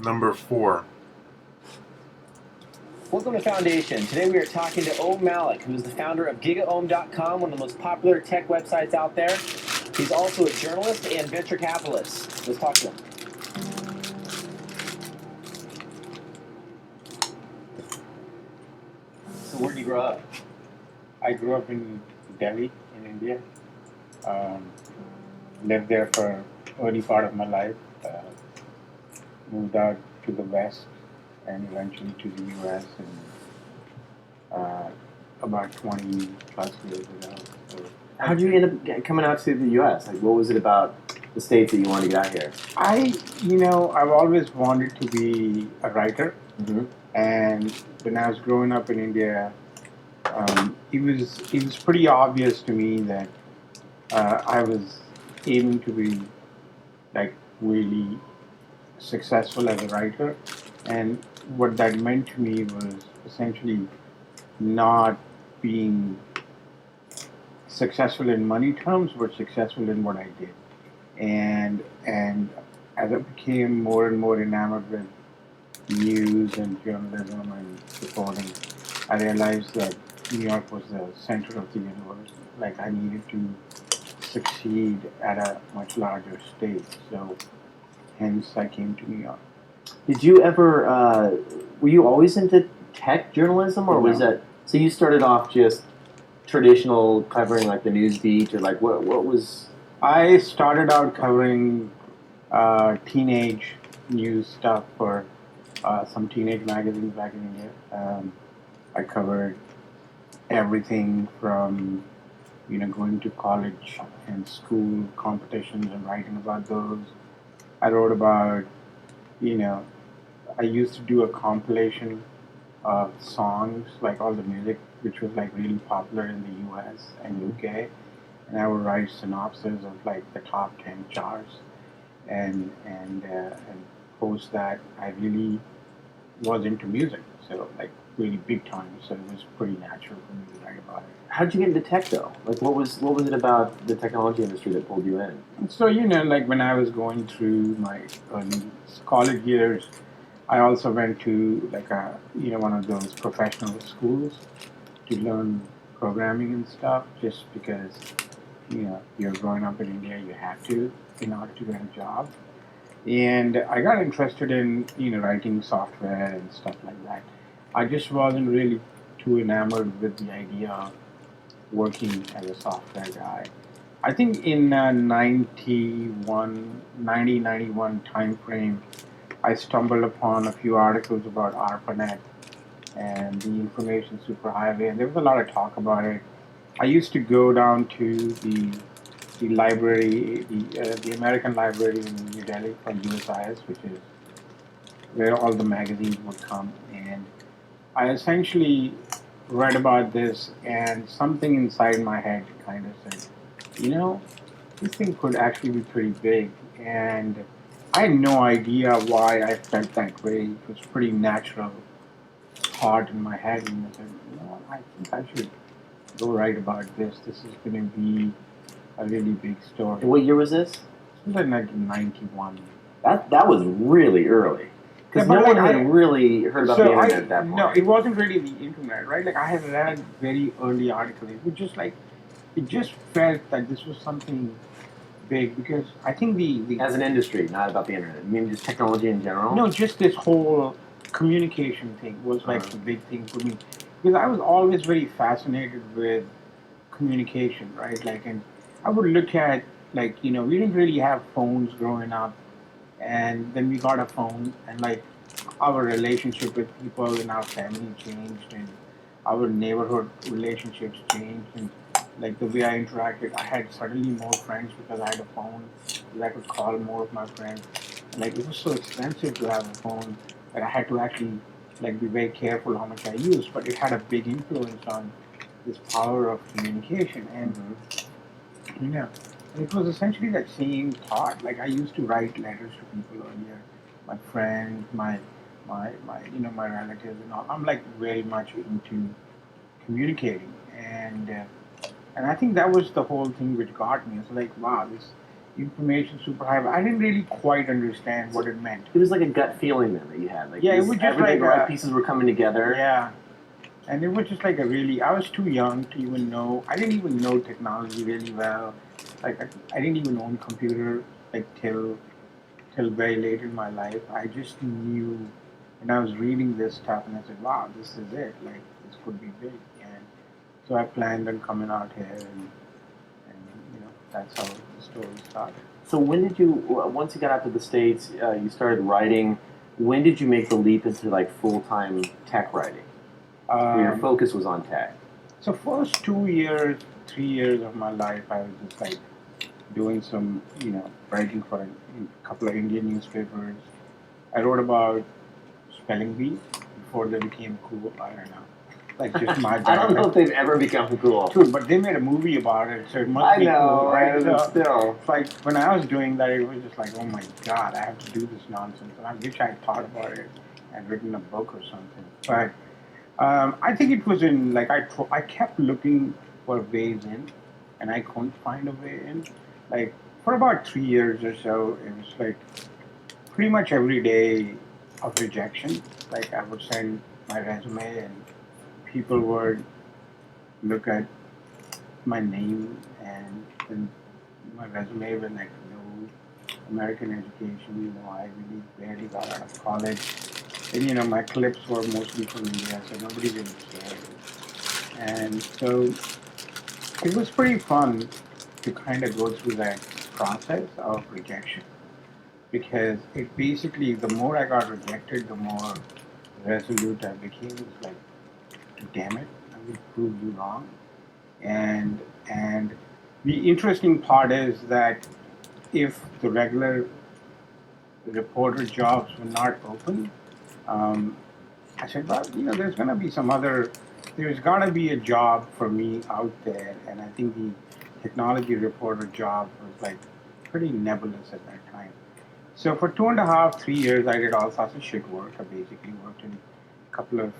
Number 4. Welcome to Foundation. Today we are talking to O. Malik, who is the founder of GigaOM.com, one of the most popular tech websites out there. He's also a journalist and venture capitalist. Let's talk to him. So where did you grow up? I grew up in Delhi, in India. Lived there for early part of my life. Moved out to the West and eventually to the U.S. and about 20 plus years ago. So How did you end up coming out to the U.S.? Like, what was it about the States that you wanted to get out here? I've always wanted to be a writer. Mm-hmm. And when I was growing up in India, it was pretty obvious to me that I was aiming to be like really successful as a writer, and what that meant to me was essentially not being successful in money terms, but successful in what I did. And as I became more and more enamored with news and journalism and reporting, I realized that New York was the center of the universe. Like I needed to succeed at a much larger stage. So hence I came to New York. Did you ever, were you always into tech journalism, or was that, so you started off just traditional covering like the news beat, or like what was? I started out covering teenage news stuff for some teenage magazines back in India. I covered everything from going to college and school competitions and writing about those. I wrote about I used to do a compilation of songs, like all the music which was like really popular in the US and UK, and I would write synopses of like the top 10 charts and post that. I really was into music, so like really big time. So it was pretty natural for me to write about it. How did you get into tech though? Like what was it about the technology industry that pulled you in? And so like when I was going through my early college years, I also went to like a one of those professional schools to learn programming and stuff, just because you're growing up in India, you have to in order to get a job. And I got interested in writing software and stuff like that. I just wasn't really too enamored with the idea of working as a software guy. I think in 1991 time frame, I stumbled upon a few articles about ARPANET and the information superhighway, and there was a lot of talk about it. I used to go down to the library, the American Library in New Delhi from USIS, which is where all the magazines would come, and I essentially read about this, and something inside my head kind of said, this thing could actually be pretty big, and I had no idea why I felt that way. It was pretty natural thought in my head, and I said, I think I should go write about this. This is going to be a really big story. What year was this? This was in 1991. That was really early. Because no one had really heard about the internet at that point. No, it wasn't really the internet, right? Like I had read very early articles. It was just like, it just felt that this was something big, because I think the as an industry, not about the internet. You mean just technology in general? No, just this whole communication thing was like the big thing for me, because I was always very fascinated with communication, right? Like, and I would look at we didn't really have phones growing up, and then we got a phone, and like our relationship with people in our family changed, and our neighborhood relationships changed, and like the way I interacted, I had suddenly more friends because I had a phone, because I could call more of my friends. And like it was so expensive to have a phone that I had to actually like be very careful how much I used, but it had a big influence on this power of communication. And it was essentially that same thought. Like I used to write letters to people earlier, my friends, my my relatives and all. I'm like very much into communicating, and I think that was the whole thing which got me. It's like, wow, this information superhighway. I didn't really quite understand what it meant. It was like a gut feeling then that you had. Like Yeah, it was just everything, like the right pieces were coming together. Yeah, and it was just like a really. I was too young to even know. I didn't even know technology really well. Like I didn't even own a computer like till very late in my life. I just knew, and I was reading this stuff, and I said, "Wow, this is it. Like this could be big." And so I planned on coming out here, and that's how the story started. So when did you, once you got out to the States, you started writing, when did you make the leap into like full-time tech writing? Where your focus was on tech? So first 2 years, 3 years of my life, I was just like doing some, writing for a couple of Indian newspapers. I wrote about spelling bees before they became cool. I don't know. Like just my I don't know if they've ever become cool. Dude, but they made a movie about it, so it must be cool, right? So, still. It's like when I was doing that, it was just like, oh my god, I have to do this nonsense. And I wish I had thought about it and written a book or something. But I think it was in, like, I kept looking for ways in, and I couldn't find a way in. Like, for about 3 years or so, it was like pretty much every day of rejection. Like, I would send my resume, and people would look at my name and my resume with like no American education. I really barely got out of college. And my clips were mostly from India, so nobody really cared. And so it was pretty fun to kind of go through that process of rejection, because it basically, the more I got rejected, the more resolute I became. It's like, damn it, I will prove you wrong. And the interesting part is that if the regular reporter jobs were not open, I said, well, there's going to be there's got to be a job for me out there. And I think the technology reporter job was like pretty nebulous at that time. So for 2.5, 3 years, I did all sorts of shit work. I basically worked in a couple of,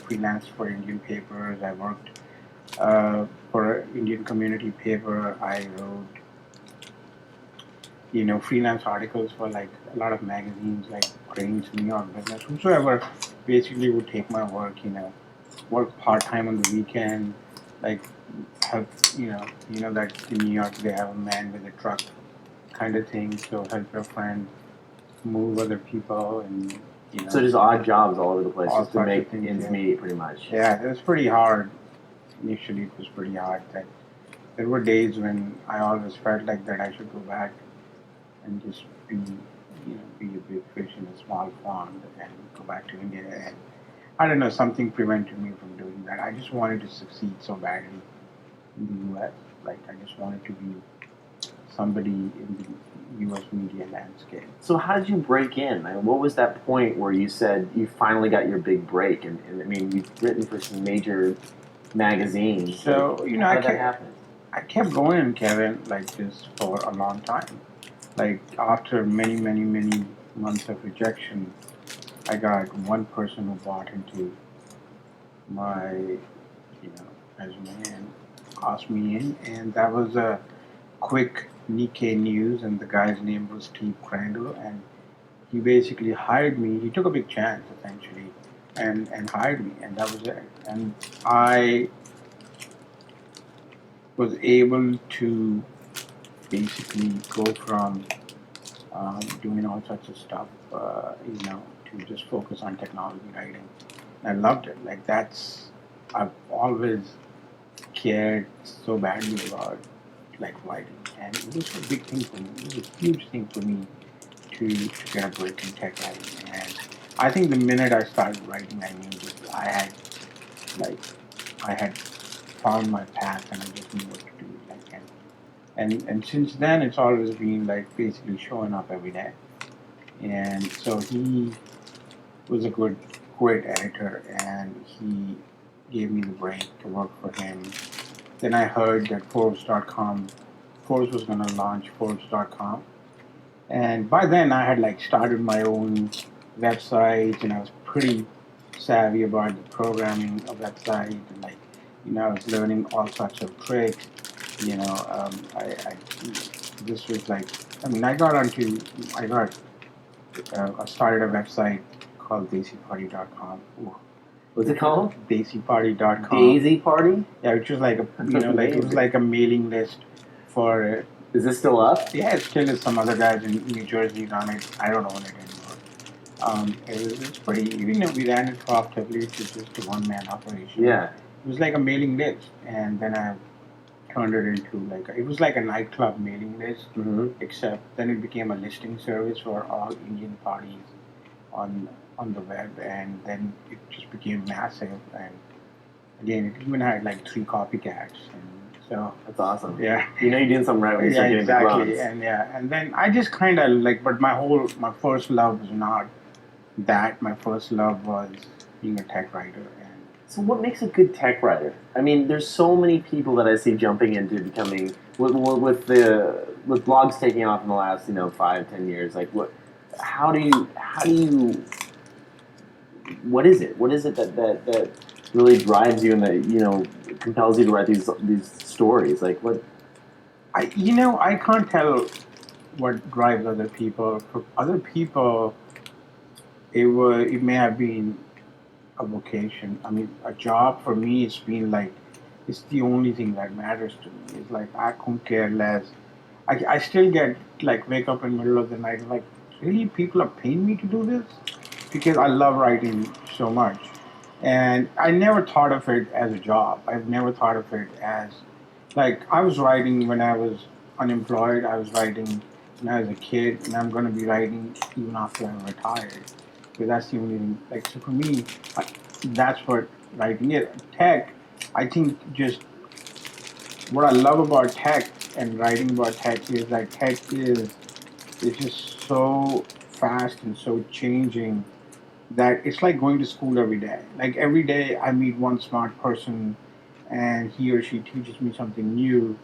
freelance for Indian papers. I worked for an Indian community paper. I wrote, freelance articles for like a lot of magazines like Cranes, New York Business, whosoever basically would take my work, work part-time on the weekend, like help, that in New York they have a man with a truck kind of thing, so help your friend move other people and, So just odd jobs all over the place just to make things, ends meet, pretty much. Yeah, it was pretty hard. Initially, it was pretty hard. There were days when I always felt like that I should go back and just be a big fish in a small pond and go back to India. And I don't know, something prevented me from doing that. I just wanted to succeed so badly in the U.S. Like, I just wanted to be somebody in the U.S. media landscape. So how did you break in? What was that point where you said you finally got your big break? And I mean, you've written for some major magazines. So, how did that happen? I kept going, Kevin, like this for a long time. Like, after many, many, many months of rejection, I got one person who bought into my, resume and asked me in, and that was a quick Nikkei news, and the guy's name was Steve Crandall, and he basically hired me. He took a big chance, essentially, and hired me, and that was it. And I was able to basically go from doing all sorts of stuff, to just focus on technology writing. I loved it. Like, I've always cared so badly about like writing, and it was a big thing for me. It was a huge thing for me to get a break in tech writing. And I think the minute I started writing, I had found my path, and I just knew what to do. Like, and since then, it's always been like basically showing up every day. And so he was a great editor, and he gave me the break to work for him. Then I heard that Forbes was going to launch Forbes.com. And by then I had like started my own website, and I was pretty savvy about the programming of website, and I was learning all sorts of tricks. I this was like, I mean, I started a website called DesiParty.com. Ooh. What's it called? DesiParty.com. Daisy Party? Yeah, which was like a, like it was like a mailing list for. Is this still up? Yeah, it still is. Some other guys in New Jersey run it. I don't own it anymore. It's pretty. We ran it profitably. It was just a one-man operation. Yeah. It was like a mailing list, and then I turned it into it was like a nightclub mailing list, except then it became a listing service for all Indian parties on the web, and then it just became massive. And again, it even had like 3 copycats, and so that's awesome. Yeah, you're doing something right when you start getting exactly. the And then I just kind of but my first love was not that. My first love was being a tech writer. So what makes a good tech writer? I mean, there's so many people that I see jumping into becoming with blogs taking off in the last 5-10 years. Like how do you what is it that really drives you and that compels you to write these stories? Like what? I can't tell what drives other people. For other people, it may have been a vocation. I mean, a job for me, it's been like, it's the only thing that matters to me. It's like, I couldn't care less. I still get, wake up in the middle of the night, like, really, people are paying me to do this? Because I love writing so much. And I never thought of it as a job. I've never thought of it as, I was writing when I was unemployed. I was writing when I was a kid, and I'm going to be writing even after I'm retired. Because that's the only thing. So for me, that's what writing is. Tech, I think just what I love about tech and writing about tech is that tech is just so fast and so changing that it's like going to school every day. Like every day I meet one smart person and he or she teaches me something new.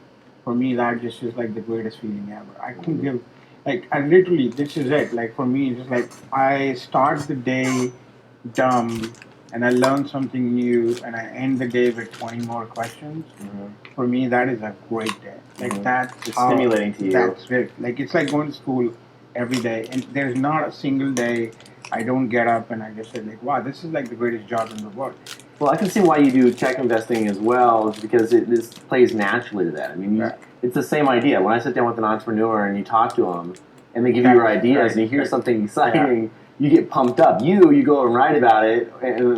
For me, that just is like the greatest feeling ever. I can give, I literally, this is it. Like for me, it's just like I start the day dumb and I learn something new and I end the day with 20 more questions. For me, that is a great day. That's it's stimulating to you. That's it. It's like going to school every day, and there's not a single day I don't get up and I just say wow, this is like the greatest job in the world. Well, I can see why you do tech investing as well, because this plays naturally to that. I mean, it's the same idea. When I sit down with an entrepreneur and you talk to them, and they give you your ideas, and you hear something exciting, you get pumped up. You go and write about it, and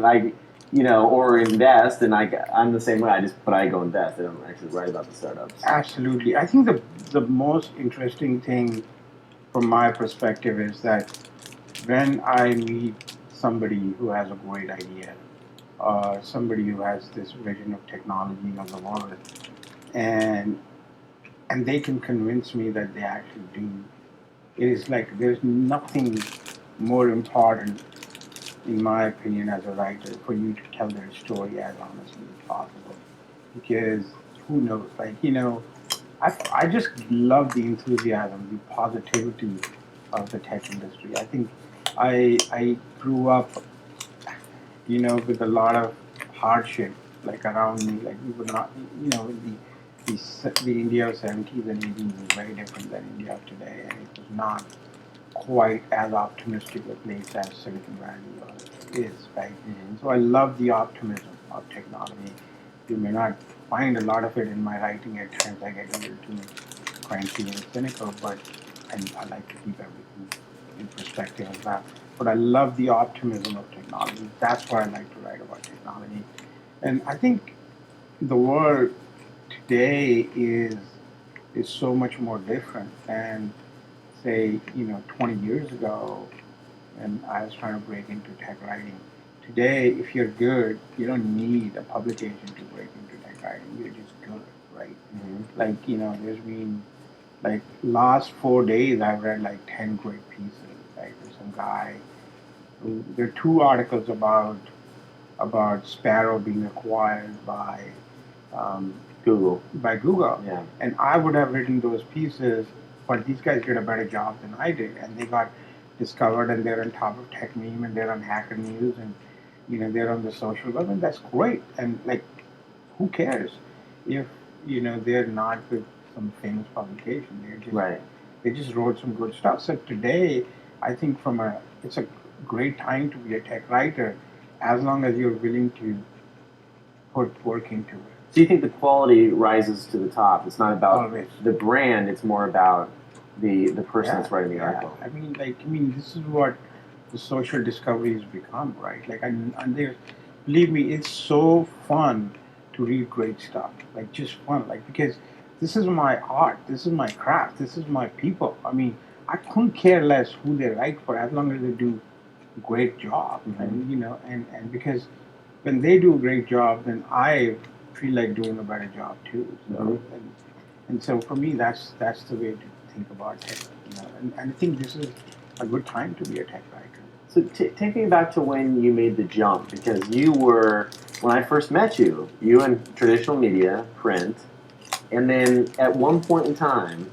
or invest. And I'm the same way. I go invest. I don't actually write about the startups. Absolutely. I think the most interesting thing from my perspective is that when I meet somebody who has a great idea, somebody who has this vision of technology of the world, and they can convince me that they actually do. It is like there's nothing more important, in my opinion, as a writer, for you to tell their story as honestly as possible. Because who knows? I just love the enthusiasm, the positivity of the tech industry. I think I grew up, with a lot of hardship, around me. We were not, the India of 70s and 80s is very different than India of today, and it was not quite as optimistic a place as Silicon Valley is, right? So I love the optimism of technology. You may not find a lot of it in my writing at times. I get a little too cranky and cynical, but I like to keep everything in perspective as well. But I love the optimism of technology. That's why I like to write about technology. And I think the world today is so much more different than, say, 20 years ago when I was trying to break into tech writing. Today, if you're good, you don't need a publication to break into tech writing. You're just good, right? There's been, last 4 days, I've read 10 great pieces. There's some guy there are 2 articles about Sparrow being acquired by Google. Yeah. And I would have written those pieces, but these guys did a better job than I did, and they got discovered, and they're on top of Tech Meme, and they're on Hacker News, and they're on the social web, and that's great. And who cares if they're not with some famous publication. Right. They just wrote some good stuff. So today, I think it's a great time to be a tech writer, as long as you're willing to put work into it. So you think the quality rises to the top? It's not about Always. the brand; it's more about the person that's writing the Yeah. article. This is what the social discovery has become, right? And there's, believe me, it's so fun to read great stuff. Like, just fun, like, because this is my art, this is my craft, this is my people. I mean, I couldn't care less who they write for, as long as they do a great job. And and because when they do a great job, then I feel like doing a better job too. So and so for me, that's the way to think about tech. And I think this is a good time to be a tech writer. So take me back to when you made the jump, because you were, when I first met you in traditional media, print, and then at one point in time,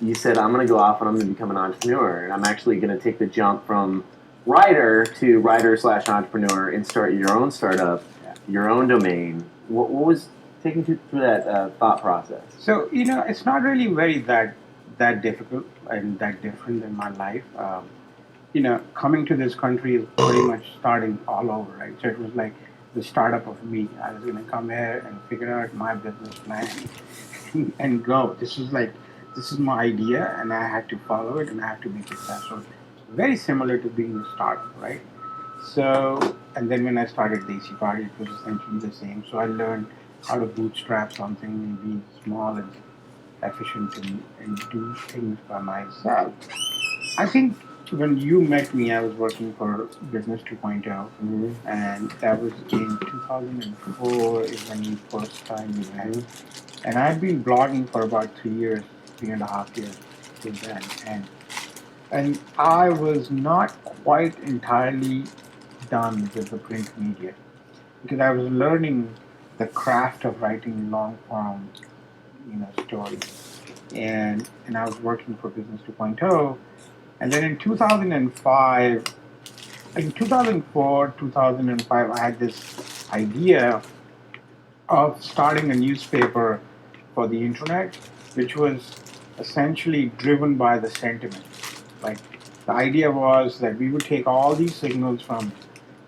you said, I'm going to go off and I'm going to become an entrepreneur, and I'm actually going to take the jump from writer to writer/entrepreneur and start your own startup, your own domain. What was taking you through that thought process? So it's not really very that difficult and that different in my life. Coming to this country is pretty much starting all over, right? So it was like the startup of me. I was going to come here and figure out my business plan and go. This is my idea, and I had to follow it, and I have to be successful. Very similar to being a startup, right? So, and then when I started Desi Party, it was essentially the same. So I learned how to bootstrap something and be small and efficient and do things by myself. I think when you met me, I was working for Business 2.0, and that was in 2004 is when we first time we met. And I've been blogging for about 3 years, 3.5 years till then. And I was not quite entirely done with the print media, because I was learning the craft of writing long form, stories. And I was working for Business 2.0. And then in 2005, in 2004, 2005, I had this idea of starting a newspaper for the internet, which was essentially driven by the sentiment. Like, the idea was that we would take all these signals from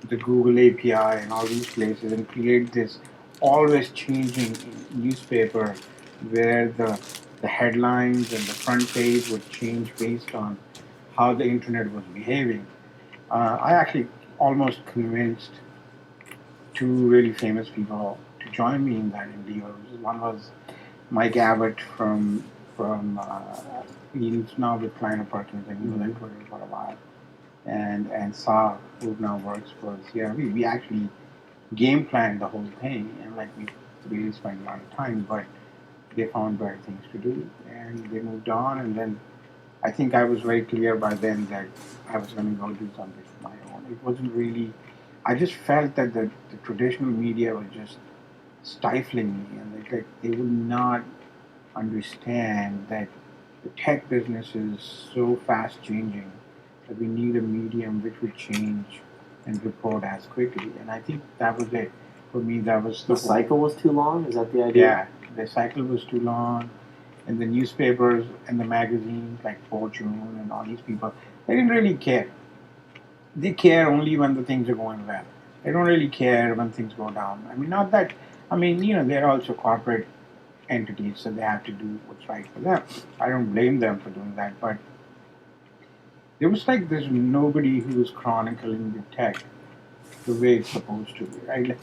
the Google API and all these places and create this always changing newspaper where the headlines and the front page would change based on how the internet was behaving. I actually almost convinced two really famous people to join me in that endeavor. One was Mike Abbott he's now with Kleiner Perkins, and he was at Twitter for a while, and Saar, who now works for CRV. We actually game planned the whole thing, and we really spent a lot of time, but they found better things to do, and they moved on. And then I think I was very clear by then that I was going to go do something of my own. It wasn't really. I just felt that the traditional media was just stifling me, and they would not understand that the tech business is so fast changing that we need a medium which would change and report as quickly. And I think that was it. For me, that was the cycle was too long? Is that the idea? Yeah, the cycle was too long. And the newspapers and the magazines like Fortune and all these people, they didn't really care. They care only when the things are going well. They don't really care when things go down. They're also corporate entities, so they have to do what's right for them. I don't blame them for doing that, but it was there's nobody who was chronicling the tech the way it's supposed to be, right?